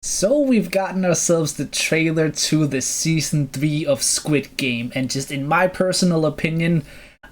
So we've gotten ourselves the trailer to the season 3 of Squid Game, and just in my personal opinion,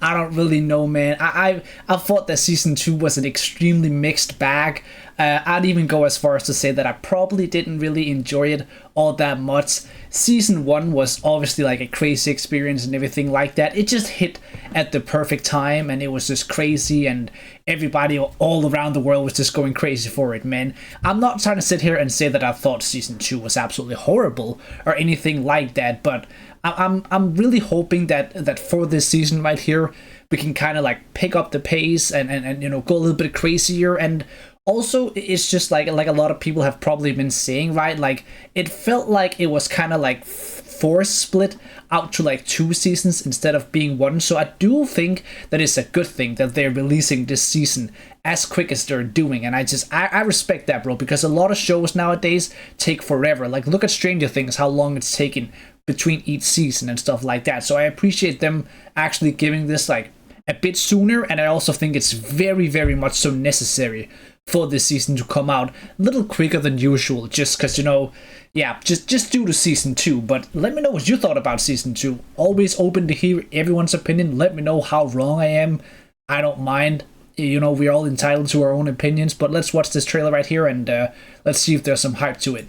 I don't really know, man. I thought that season 2 was an extremely mixed bag. I'd even go as far as to say that I probably didn't really enjoy it all that much. Season 1 was obviously like a crazy experience and everything like that. It just hit at the perfect time, and it was just crazy, and everybody all around the world was just going crazy for it, man. I'm not trying to sit here and say that I thought season 2 was absolutely horrible or anything like that, but I'm really hoping that for this season right here, we can kind of like pick up the pace and you know, go a little bit crazier. And also, it's just like a lot of people have probably been saying, right? Like, it felt like it was kind of like force split out to like 2 seasons instead of being 1. So I do think that it's a good thing that they're releasing this season as quick as they're doing. And I respect that, bro, because a lot of shows nowadays take forever. Like, look at Stranger Things, how long it's taken between each season and stuff like that. So I appreciate them actually giving this like a bit sooner, and I also think it's very, very much so necessary for this season to come out a little quicker than usual, just because, you know, yeah, just due to season 2. But let me know what you thought about season 2. Always open to hear everyone's opinion. Let me know how wrong I am. I don't mind. You know, we're all entitled to our own opinions, but let's watch this trailer right here, and let's see if there's some hype to it.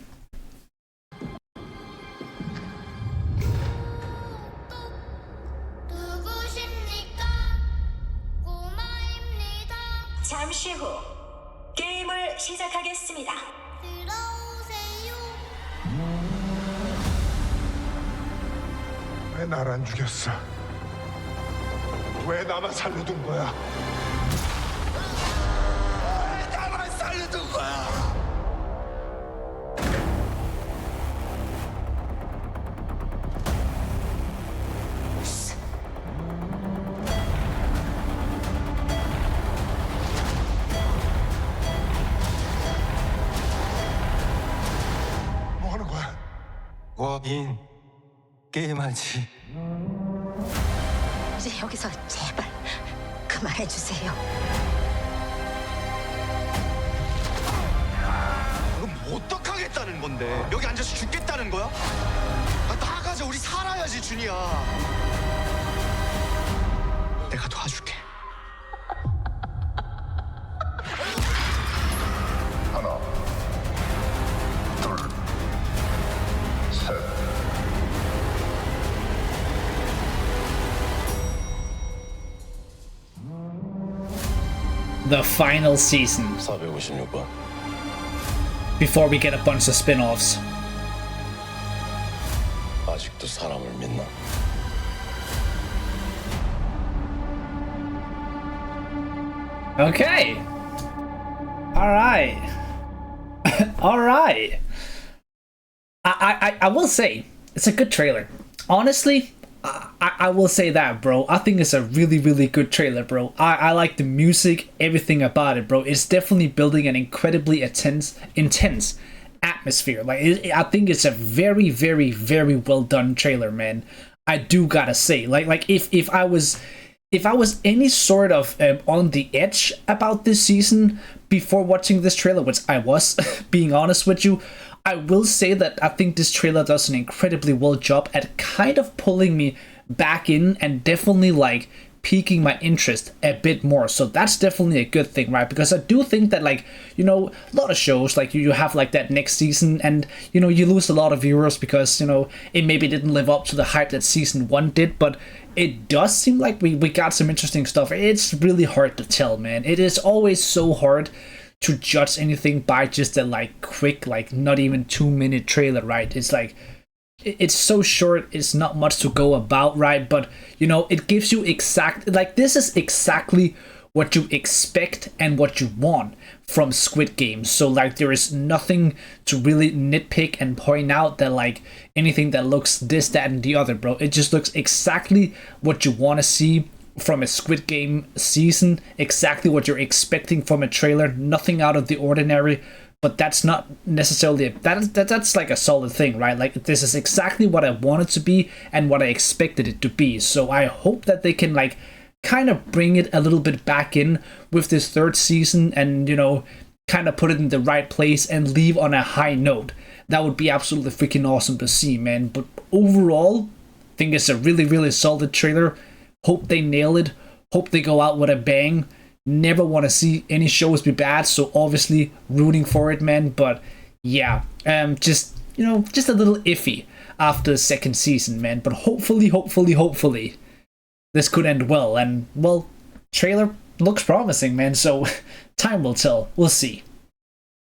잠시 후 게임을 시작하겠습니다. 왜 날 안 죽였어? 왜 나만 살려둔 거야? 왜 나만 살려둔 거야? 뭐 하는 거야? 워인 게임하지. 이제 여기서 제발 그만해 주세요. 그럼 어떡하겠다는 건데? 여기 앉아서 죽겠다는 거야? 아, 나가자. 우리 살아야지, 준이야. 내가 도와줄게. 하나, 둘, 셋. The final season, 456번. before we get a bunch of spin-offs. 아직도 사람을 믿나? Okay. Alright. Alright. I will say, it's a good trailer. Honestly, I will say that, bro. I think it's a really, really good trailer, bro. I like the music, everything about it, bro. It's definitely building an incredibly intense atmosphere. Like, I think it's a very, very, very well done trailer, man. I do gotta say, like if I was any sort of on the edge about this season before watching this trailer, which I was, being honest with you, I will say that I think this trailer does an incredibly well job at kind of pulling me back in and definitely like piquing my interest a bit more. So that's definitely a good thing, right? Because I do think that, like, you know, a lot of shows, like, you have like that next season and, you know, you lose a lot of viewers because, you know, it maybe didn't live up to the hype that season 1 did, but it does seem like we got some interesting stuff. It's really hard to tell, man. It is always so hard to judge anything by just a like quick, like not even 2-minute trailer, right? It's like, it's so short, it's not much to go about, right? But, you know, it gives you like, this is exactly what you expect and what you want from Squid Game. So like, there is nothing to really nitpick and point out that like anything that looks this, that, and the other, bro. It just looks exactly what you want to see from a Squid Game season, exactly what you're expecting from a trailer, nothing out of the ordinary. But that's not necessarily that's like a solid thing, right? Like, this is exactly what I wanted to be and what I expected it to be. So I hope that they can like kind of bring it a little bit back in with this 3rd season and, you know, kind of put it in the right place and leave on a high note. that would be absolutely freaking awesome to see, man. But overall, I think it's a really, really solid trailer. Hope they nail it. Hope they go out with a bang. Never want to see any shows be bad, so obviously rooting for it, man. But yeah, just a little iffy after the second season, man. But hopefully, this could end well. And well, trailer looks promising, man. So time will tell. We'll see.